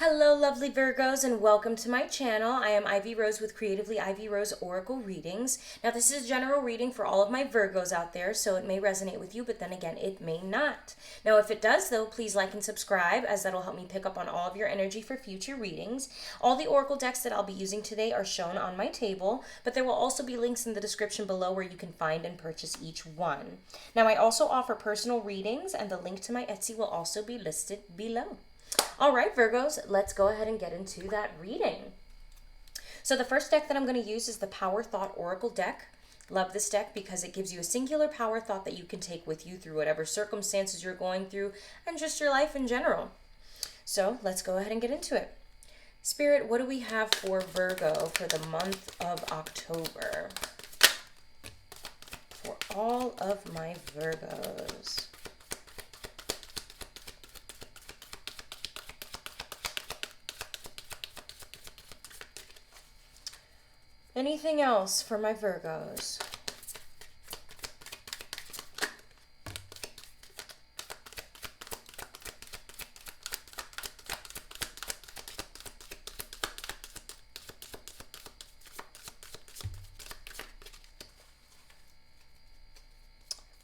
Hello, lovely Virgos, and welcome to my channel. I am Ivy Rose with Creatively Ivy Rose Oracle Readings. Now, this is a general reading for all of my Virgos out there, so it may resonate with you, but then again, it may not. Now, if it does, though, please like and subscribe, as that'll help me pick up on all of your energy for future readings. All the Oracle decks that I'll be using today are shown on my table, but there will also be links in the description below where you can find and purchase each one. Now, I also offer personal readings, and the link to my Etsy will also be listed below. All right, Virgos, let's go ahead and get into that reading. So the first deck that I'm going to use is the Power Thought Oracle deck. Love this deck because it gives you a singular power thought that you can take with you through whatever circumstances you're going through and just your life in general. So let's go ahead and get into it. Spirit, what do we have for Virgo for the month of October? For all of my Virgos. Anything else for my Virgos?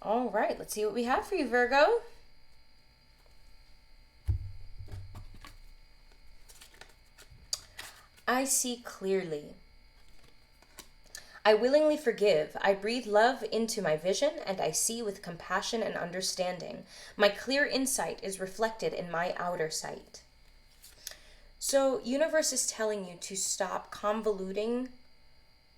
All right, let's see what we have for you, Virgo. I see clearly. I willingly forgive. I breathe love into my vision, and I see with compassion and understanding. My clear insight is reflected in my outer sight. So, universe is telling you to stop convoluting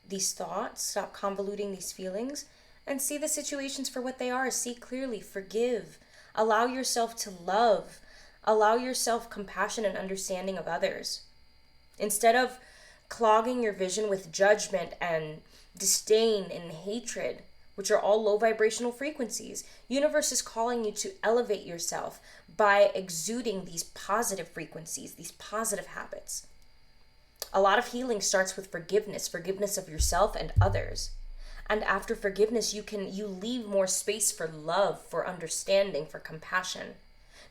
these thoughts, stop convoluting these feelings, and see the situations for what they are. See clearly, forgive. Allow yourself to love. Allow yourself compassion and understanding of others. Instead of clogging your vision with judgment and disdain and hatred, which are all low vibrational frequencies, universe is calling you to elevate yourself by exuding these positive frequencies, these positive habits. A lot of healing starts with forgiveness of yourself and others. And after forgiveness, you leave more space for love, for understanding, for compassion,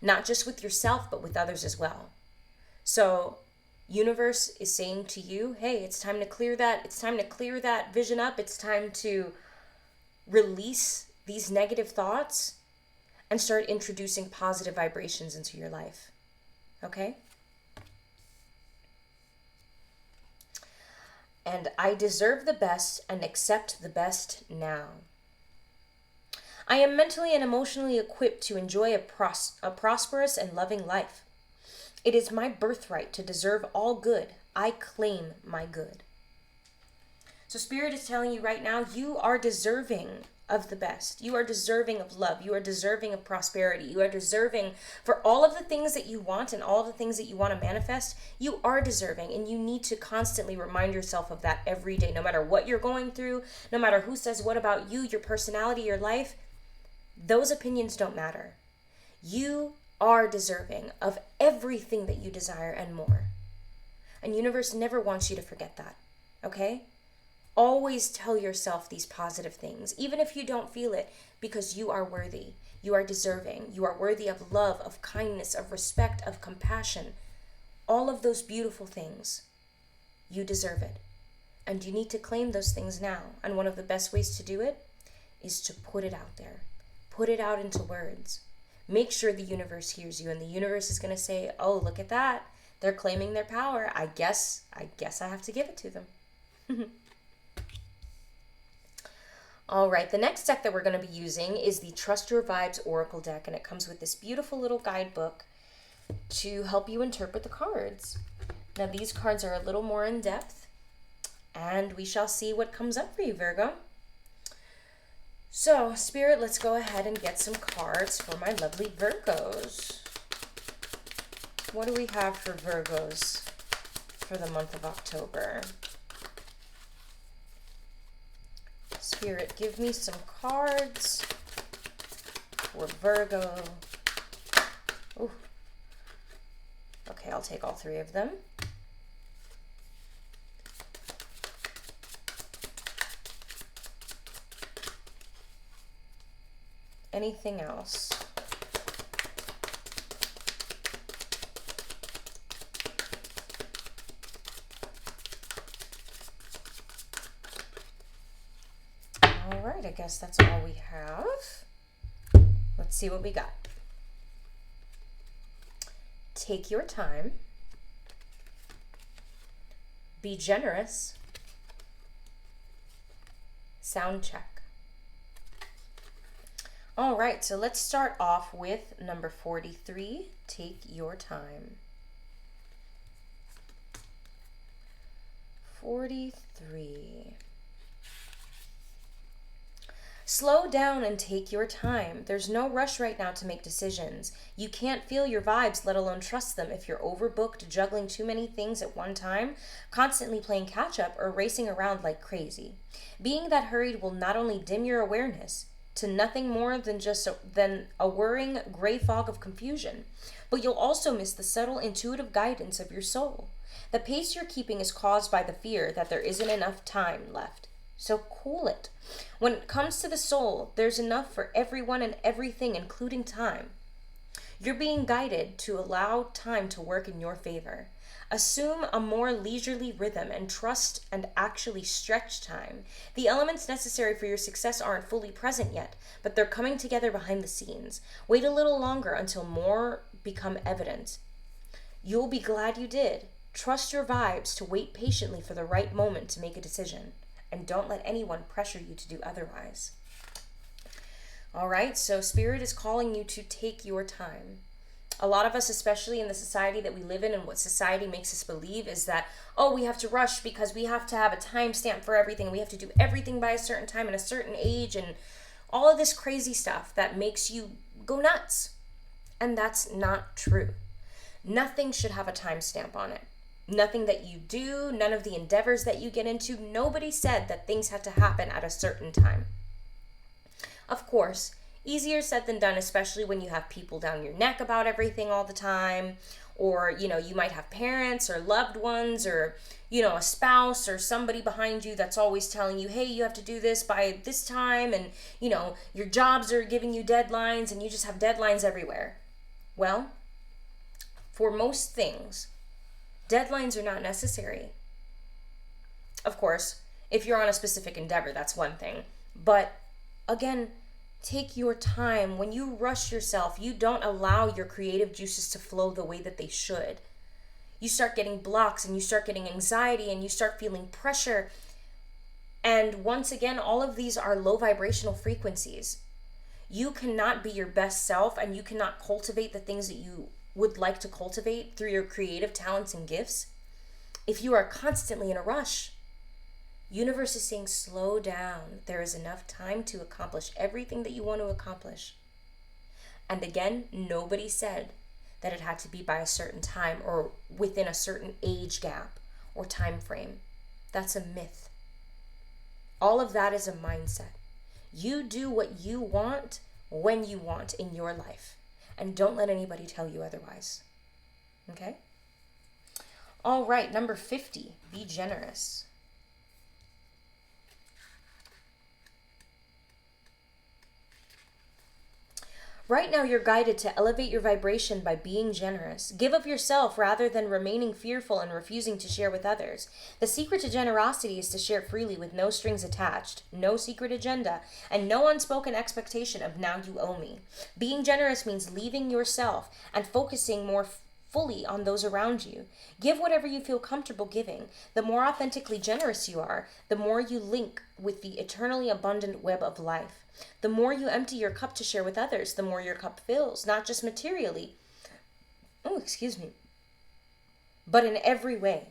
not just with yourself, but with others as well. So universe is saying to you, hey, it's time to clear that vision up. It's time to release these negative thoughts and start introducing positive vibrations into your life. Okay? And I deserve the best and accept the best now. I am mentally and emotionally equipped to enjoy a prosperous and loving life. It is my birthright to deserve all good. I claim my good. So Spirit is telling you right now, you are deserving of the best. You are deserving of love. You are deserving of prosperity. You are deserving for all of the things that you want and all of the things that you want to manifest. You are deserving, and you need to constantly remind yourself of that every day, no matter what you're going through, no matter who says what about you, your personality, your life. Those opinions don't matter. You are deserving of everything that you desire and more. And universe never wants you to forget that, okay? Always tell yourself these positive things, even if you don't feel it, because you are worthy. You are deserving. You are worthy of love, of kindness, of respect, of compassion. All of those beautiful things. You deserve it. And you need to claim those things now. And one of the best ways to do it is to put it out there. Put it out into words. Make sure the universe hears you, and the universe is going to say, oh, look at that. They're claiming their power. I guess I have to give it to them. All right, the next deck that we're going to be using is the Trust Your Vibes Oracle deck, and it comes with this beautiful little guidebook to help you interpret the cards. Now, these cards are a little more in depth, and we shall see what comes up for you, Virgo. So, Spirit, let's go ahead and get some cards for my lovely Virgos. What do we have for Virgos for the month of October? Spirit, give me some cards for Virgo. Ooh. Okay, I'll take all three of them. Anything else? I guess that's all we have. Let's see what we got. Take your time. Be generous. Sound check. All right, so let's start off with number 43. Take your time. 43. Slow down and take your time. There's no rush right now to make decisions. You can't feel your vibes, let alone trust them, if you're overbooked, juggling too many things at one time, constantly playing catch up, or racing around like crazy. Being that hurried will not only dim your awareness to nothing more than a whirring gray fog of confusion, but you'll also miss the subtle intuitive guidance of your soul. The pace you're keeping is caused by the fear that there isn't enough time left. So cool it. When it comes to the soul, there's enough for everyone and everything, including time. You're being guided to allow time to work in your favor. Assume a more leisurely rhythm and trust and actually stretch time. The elements necessary for your success aren't fully present yet, but they're coming together behind the scenes. Wait a little longer until more become evident. You'll be glad you did. Trust your vibes to wait patiently for the right moment to make a decision. And don't let anyone pressure you to do otherwise. All right, so Spirit is calling you to take your time. A lot of us, especially in the society that we live in and what society makes us believe, is that, oh, we have to rush because we have to have a timestamp for everything. We have to do everything by a certain time and a certain age and all of this crazy stuff that makes you go nuts. And that's not true. Nothing should have a timestamp on it. Nothing that you do, none of the endeavors that you get into, nobody said that things had to happen at a certain time. Of course, easier said than done, especially when you have people down your neck about everything all the time, or, you might have parents or loved ones or, a spouse or somebody behind you that's always telling you, hey, you have to do this by this time, and, your jobs are giving you deadlines and you just have deadlines everywhere. Well, for most things, deadlines are not necessary. Of course, if you're on a specific endeavor, that's one thing. But again, take your time. When you rush yourself, you don't allow your creative juices to flow the way that they should. You start getting blocks and you start getting anxiety and you start feeling pressure. And once again, all of these are low vibrational frequencies. You cannot be your best self and you cannot cultivate the things that you would like to cultivate through your creative talents and gifts if you are constantly in a rush. Universe is saying, slow down. There is enough time to accomplish everything that you want to accomplish. And again, nobody said that it had to be by a certain time or within a certain age gap or time frame. That's a myth. All of that is a mindset. You do what you want when you want in your life. And don't let anybody tell you otherwise. Okay? All right, number 50, be generous. Right now, you're guided to elevate your vibration by being generous. Give of yourself rather than remaining fearful and refusing to share with others. The secret to generosity is to share freely with no strings attached, no secret agenda, and no unspoken expectation of now you owe me. Being generous means leaving yourself and focusing more fully on those around you. Give whatever you feel comfortable giving. The more authentically generous you are, the more you link with the eternally abundant web of life. The more you empty your cup to share with others, the more your cup fills, not just materially, but in every way.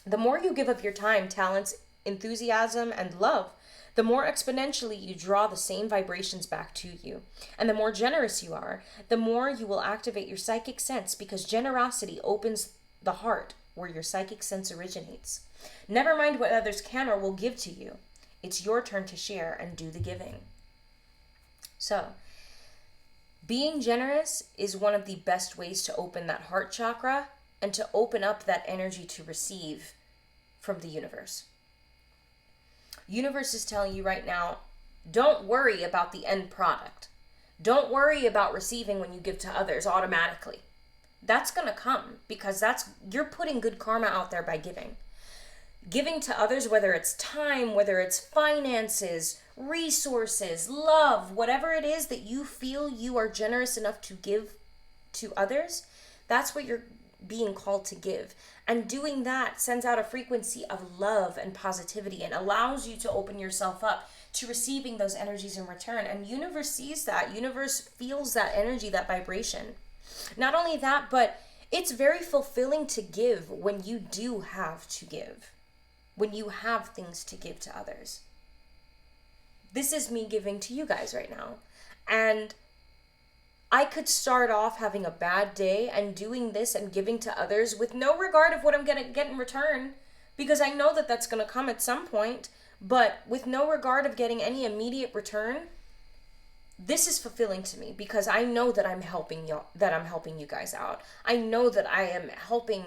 The more you give of your time, talents, enthusiasm, and love, the more exponentially you draw the same vibrations back to you. And the more generous you are, the more you will activate your psychic sense, because generosity opens the heart where your psychic sense originates. Never mind what others can or will give to you. It's your turn to share and do the giving. So, being generous is one of the best ways to open that heart chakra and to open up that energy to receive from the universe. Universe is telling you right now, don't worry about the end product. Don't worry about receiving when you give to others automatically. That's going to come because you're putting good karma out there by giving. Giving to others, whether it's time, whether it's finances, resources, love, whatever it is that you feel you are generous enough to give to others, that's what you're being called to give. And doing that sends out a frequency of love and positivity and allows you to open yourself up to receiving those energies in return. And universe sees that. Universe feels that energy, that vibration. Not only that, but it's very fulfilling to give when you do have to give, when you have things to give to others. This is me giving to you guys right now. And I could start off having a bad day and doing this and giving to others with no regard of what I'm going to get in return, because I know that that's going to come at some point, but with no regard of getting any immediate return. This is fulfilling to me because I know that I'm helping you guys out. I know that I am helping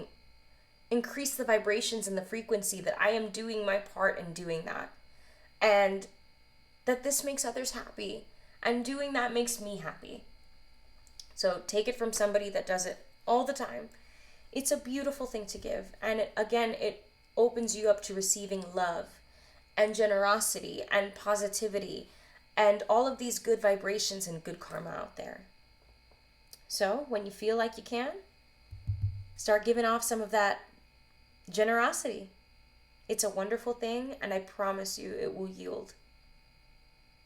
increase the vibrations and the frequency, that I am doing my part in doing that. And that this makes others happy. And doing that makes me happy. So take it from somebody that does it all the time. It's a beautiful thing to give. And it opens you up to receiving love and generosity and positivity and all of these good vibrations and good karma out there. So when you feel like you can, start giving off some of that generosity. It's a wonderful thing, and I promise you it will yield.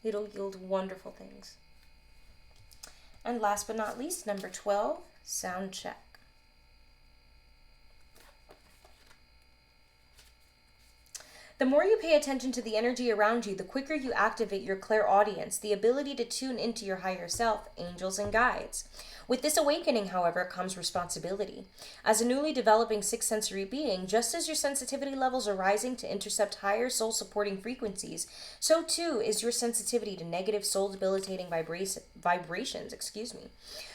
It'll yield wonderful things. And last but not least, number 12, sound check. The more you pay attention to the energy around you, the quicker you activate your clairaudience, the ability to tune into your higher self, angels, and guides. With this awakening, however, comes responsibility. As a newly developing sixth sensory being, just as your sensitivity levels are rising to intercept higher soul-supporting frequencies, so too is your sensitivity to negative soul-debilitating vibrations.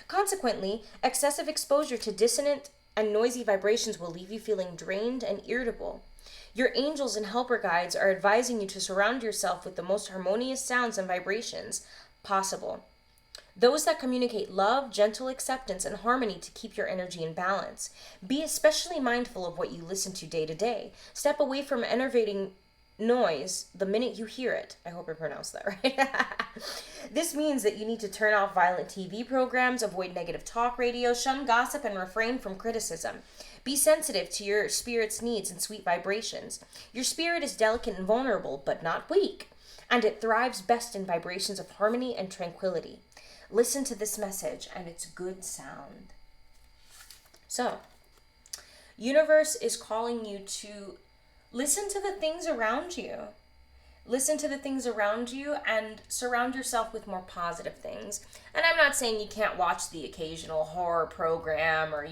Consequently, excessive exposure to dissonant and noisy vibrations will leave you feeling drained and irritable. Your angels and helper guides are advising you to surround yourself with the most harmonious sounds and vibrations possible. Those that communicate love, gentle acceptance, and harmony to keep your energy in balance. Be especially mindful of what you listen to day to day. Step away from enervating noise the minute you hear it. I hope I pronounced that right. This means that you need to turn off violent TV programs, avoid negative talk radio, shun gossip, and refrain from criticism. Be sensitive to your spirit's needs and sweet vibrations. Your spirit is delicate and vulnerable, but not weak, and it thrives best in vibrations of harmony and tranquility. Listen to this message and its good sound. So, universe is calling you to listen to the things around you. Listen to the things around you and surround yourself with more positive things. And I'm not saying you can't watch the occasional horror program or,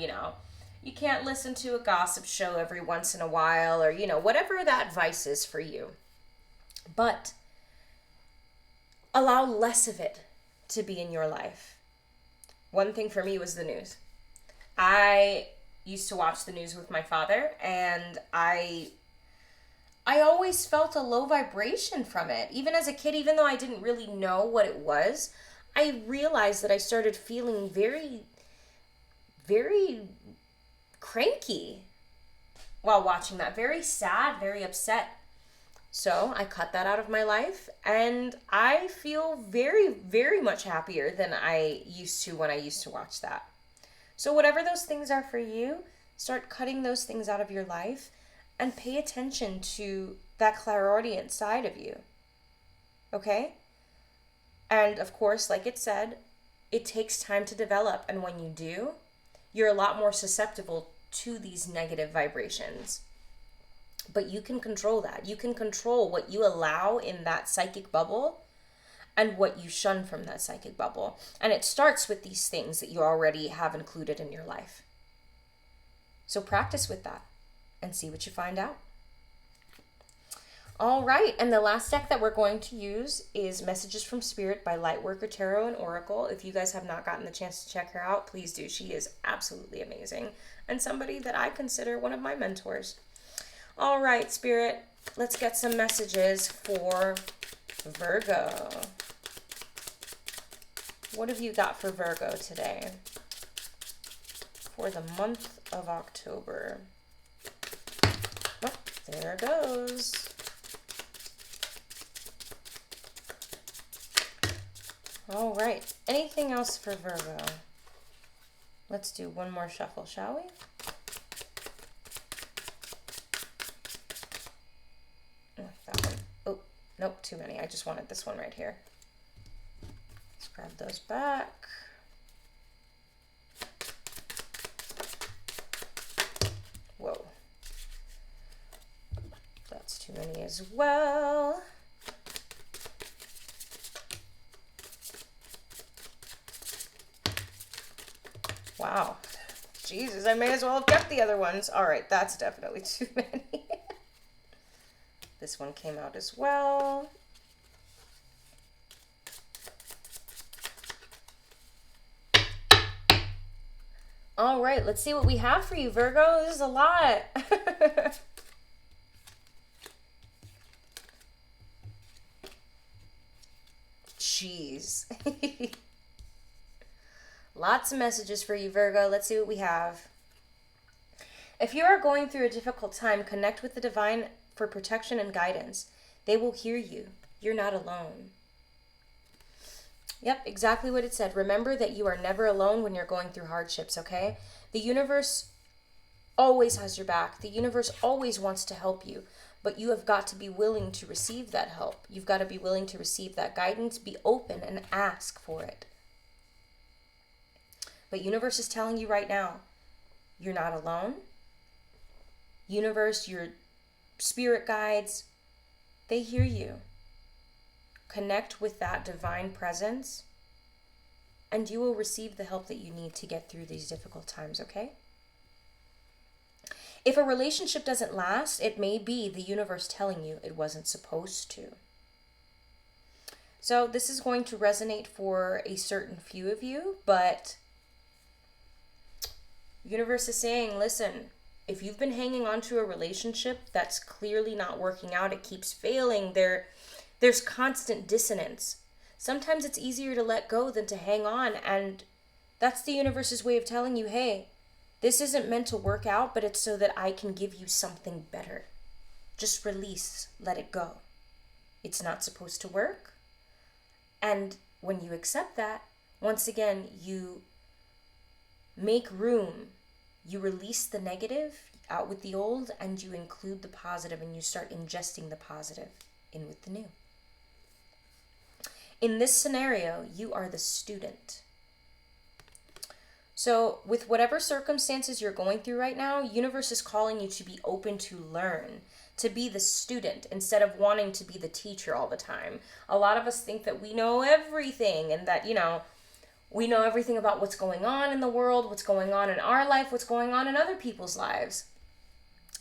you can't listen to a gossip show every once in a while or, whatever that vice is for you. But allow less of it to be in your life. One thing for me was the news. I used to watch the news with my father, and I always felt a low vibration from it. Even as a kid, even though I didn't really know what it was, I realized that I started feeling very, very cranky while watching that. Very sad, very upset. So I cut that out of my life, and I feel very, very much happier than I used to when I used to watch that. So whatever those things are for you, start cutting those things out of your life and pay attention to that clairaudient side of you. Okay? And of course, like it said, it takes time to develop, and when you do, you're a lot more susceptible to these negative vibrations. But you can control that. You can control what you allow in that psychic bubble and what you shun from that psychic bubble. And it starts with these things that you already have included in your life. So practice with that and see what you find out. All right, and the last deck that we're going to use is Messages from Spirit by Lightworker Tarot and Oracle. If you guys have not gotten the chance to check her out, please do. She is absolutely amazing and somebody that I consider one of my mentors. All right, Spirit, let's get some messages for Virgo. What have you got for Virgo today? For the month of October. Oh, there it goes. All right. Anything else for Virgo? Let's do one more shuffle, shall we? Oh, that one. Oh, nope, too many. I just wanted this one right here. Let's grab those back. Whoa. That's too many as well. Wow. Jesus, I may as well have kept the other ones. All right, that's definitely too many. This one came out as well. All right, let's see what we have for you, Virgo. This is a lot. Jeez. Lots of messages for you, Virgo. Let's see what we have. If you are going through a difficult time, connect with the divine for protection and guidance. They will hear you. You're not alone. Yep, exactly what it said. Remember that you are never alone when you're going through hardships, okay? The universe always has your back. The universe always wants to help you, but you have got to be willing to receive that help. You've got to be willing to receive that guidance, be open and ask for it. But universe is telling you right now, you're not alone. Universe, your spirit guides, they hear you. Connect with that divine presence, and you will receive the help that you need to get through these difficult times, okay? If a relationship doesn't last, it may be the universe telling you it wasn't supposed to. So this is going to resonate for a certain few of you, but universe is saying, listen, if you've been hanging on to a relationship that's clearly not working out, it keeps failing, there's constant dissonance. Sometimes it's easier to let go than to hang on, and that's the universe's way of telling you, hey, this isn't meant to work out, but it's so that I can give you something better. Just release, let it go. It's not supposed to work. And when you accept that, once again, you make room. You release the negative out with the old, and you include the positive, and you start ingesting the positive in with the new. In this scenario, you are the student. So with whatever circumstances you're going through right now, universe is calling you to be open to learn, to be the student instead of wanting to be the teacher all the time. A lot of us think that we know everything and that, we know everything about what's going on in the world, what's going on in our life, what's going on in other people's lives.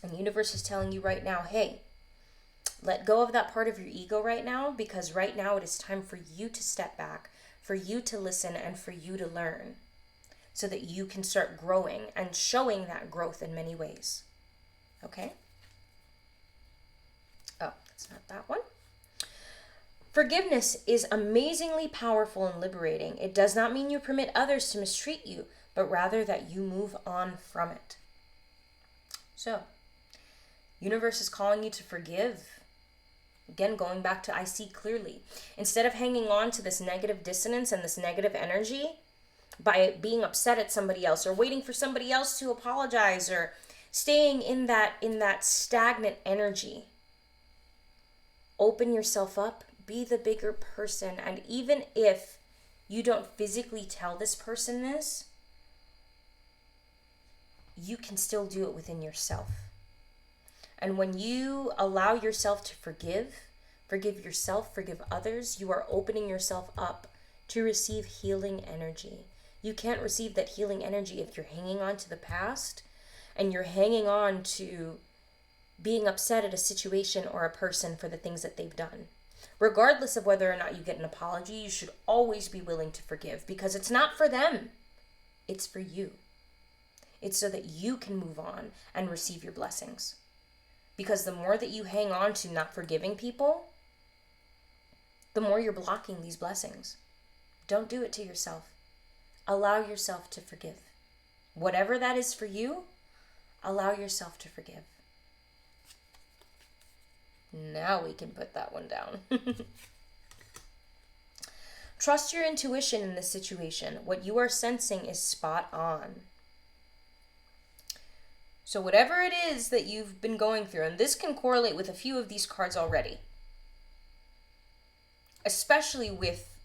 And the universe is telling you right now, hey, let go of that part of your ego right now, because right now it is time for you to step back, for you to listen, and for you to learn, so that you can start growing and showing that growth in many ways. Okay? Oh, that's not that one. Forgiveness is amazingly powerful and liberating. It does not mean you permit others to mistreat you, but rather that you move on from it. So, universe is calling you to forgive. Again, going back to I see clearly. Instead of hanging on to this negative dissonance and this negative energy by being upset at somebody else or waiting for somebody else to apologize or staying in that stagnant energy, open yourself up, be the bigger person. And even if you don't physically tell this person this, you can still do it within yourself. And when you allow yourself to forgive yourself, forgive others, you are opening yourself up to receive healing energy. You can't receive that healing energy if you're hanging on to the past and you're hanging on to being upset at a situation or a person for the things that they've done. Regardless of whether or not you get an apology, you should always be willing to forgive, because it's not for them. It's for you. It's so that you can move on and receive your blessings. Because the more that you hang on to not forgiving people, the more you're blocking these blessings. Don't do it to yourself. Allow yourself to forgive. Whatever that is for you, allow yourself to forgive. Now we can put that one down. Trust your intuition in this situation. What you are sensing is spot on. So whatever it is that you've been going through, and this can correlate with a few of these cards already, especially with,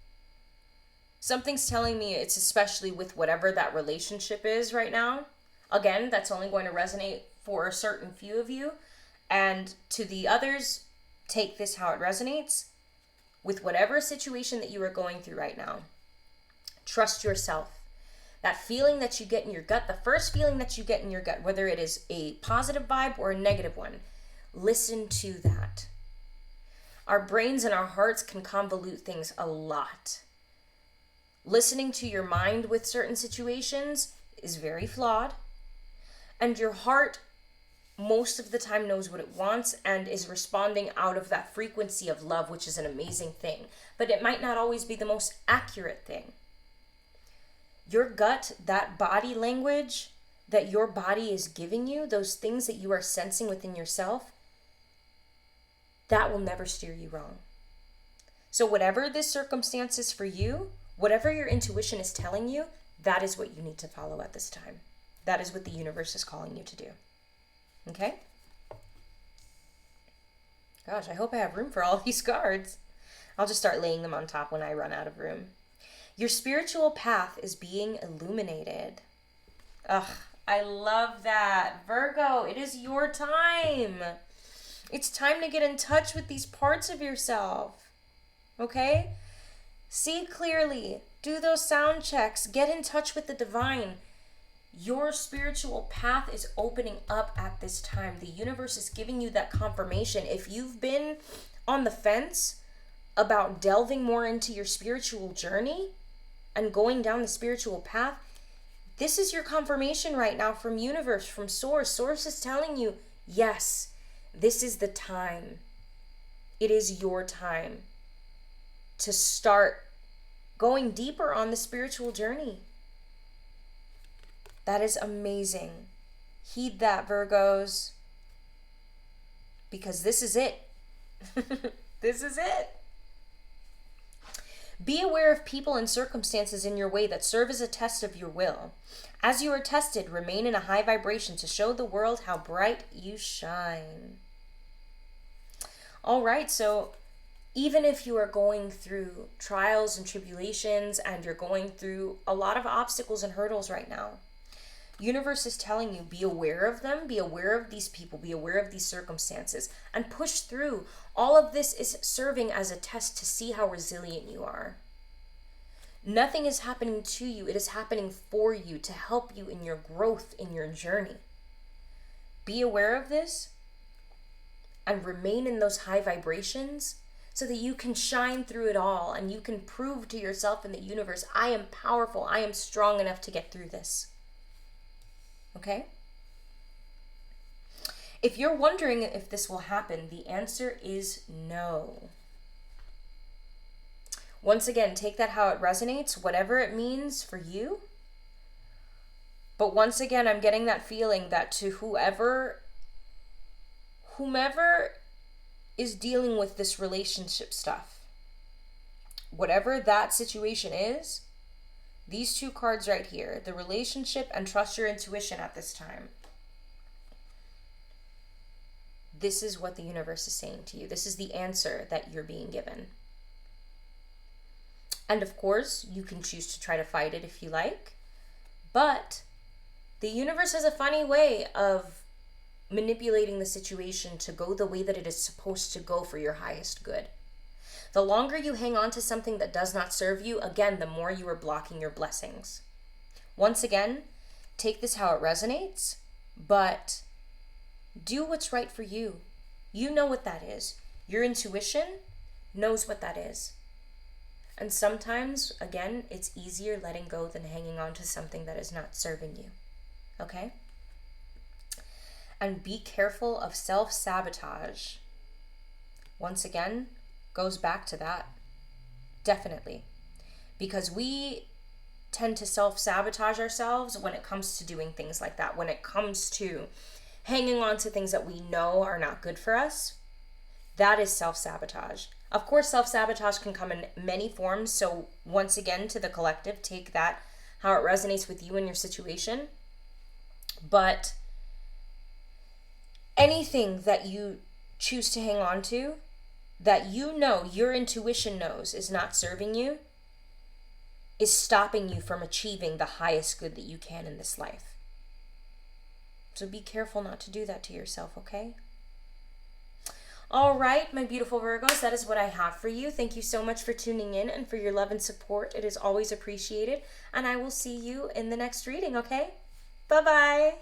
something's telling me it's especially with whatever that relationship is right now. Again, that's only going to resonate for a certain few of you. And to the others, take this how it resonates. With whatever situation that you are going through right now, trust yourself. That feeling that you get in your gut, the first feeling that you get in your gut, whether it is a positive vibe or a negative one, listen to that. Our brains and our hearts can convolute things a lot. Listening to your mind with certain situations is very flawed. And your heart most of the time knows what it wants and is responding out of that frequency of love, which is an amazing thing. But it might not always be the most accurate thing. Your gut, that body language that your body is giving you, those things that you are sensing within yourself, that will never steer you wrong. So whatever this circumstance is for you, whatever your intuition is telling you, that is what you need to follow at this time. That is what the universe is calling you to do. Okay? Gosh, I hope I have room for all these cards. I'll just start laying them on top when I run out of room. Your spiritual path is being illuminated. Ugh, I love that. Virgo, it is your time. It's time to get in touch with these parts of yourself. Okay? See clearly. Do those sound checks. Get in touch with the divine. Your spiritual path is opening up at this time. The universe is giving you that confirmation. If you've been on the fence about delving more into your spiritual journey and going down the spiritual path, this is your confirmation right now from universe, from source. Source is telling you, yes, this is the time. It is your time to start going deeper on the spiritual journey. That is amazing. Heed that, Virgos. Because this is it. This is it. Be aware of people and circumstances in your way that serve as a test of your will. As you are tested, remain in a high vibration to show the world how bright you shine. All right, so even if you are going through trials and tribulations and you're going through a lot of obstacles and hurdles right now, universe is telling you, be aware of them, be aware of these people, be aware of these circumstances, and push through. All of this is serving as a test to see how resilient you are. Nothing is happening to you. It is happening for you to help you in your growth, in your journey. Be aware of this and remain in those high vibrations so that you can shine through it all and you can prove to yourself and the universe, I am powerful. I am strong enough to get through this. Okay? If you're wondering if this will happen, the answer is no. Once again, take that how it resonates, whatever it means for you. But once again, I'm getting that feeling that to whomever is dealing with this relationship stuff, whatever that situation is, these two cards right here, the relationship and trust your intuition at this time. This is what the universe is saying to you. This is the answer that you're being given. And of course, you can choose to try to fight it if you like. But the universe has a funny way of manipulating the situation to go the way that it is supposed to go for your highest good. The longer you hang on to something that does not serve you, again, the more you are blocking your blessings. Once again, take this how it resonates, but do what's right for you. You know what that is. Your intuition knows what that is. And sometimes, again, it's easier letting go than hanging on to something that is not serving you. Okay? And be careful of self-sabotage. Once again, goes back to that. Definitely. Because we tend to self-sabotage ourselves when it comes to doing things like that. When it comes to hanging on to things that we know are not good for us, that is self-sabotage. Of course, self-sabotage can come in many forms. So once again, to the collective, take that how it resonates with you and your situation. But anything that you choose to hang on to, that you know, your intuition knows is not serving you, is stopping you from achieving the highest good that you can in this life. So be careful not to do that to yourself, okay? All right, my beautiful Virgos, that is what I have for you. Thank you so much for tuning in and for your love and support. It is always appreciated. And I will see you in the next reading, okay? Bye-bye.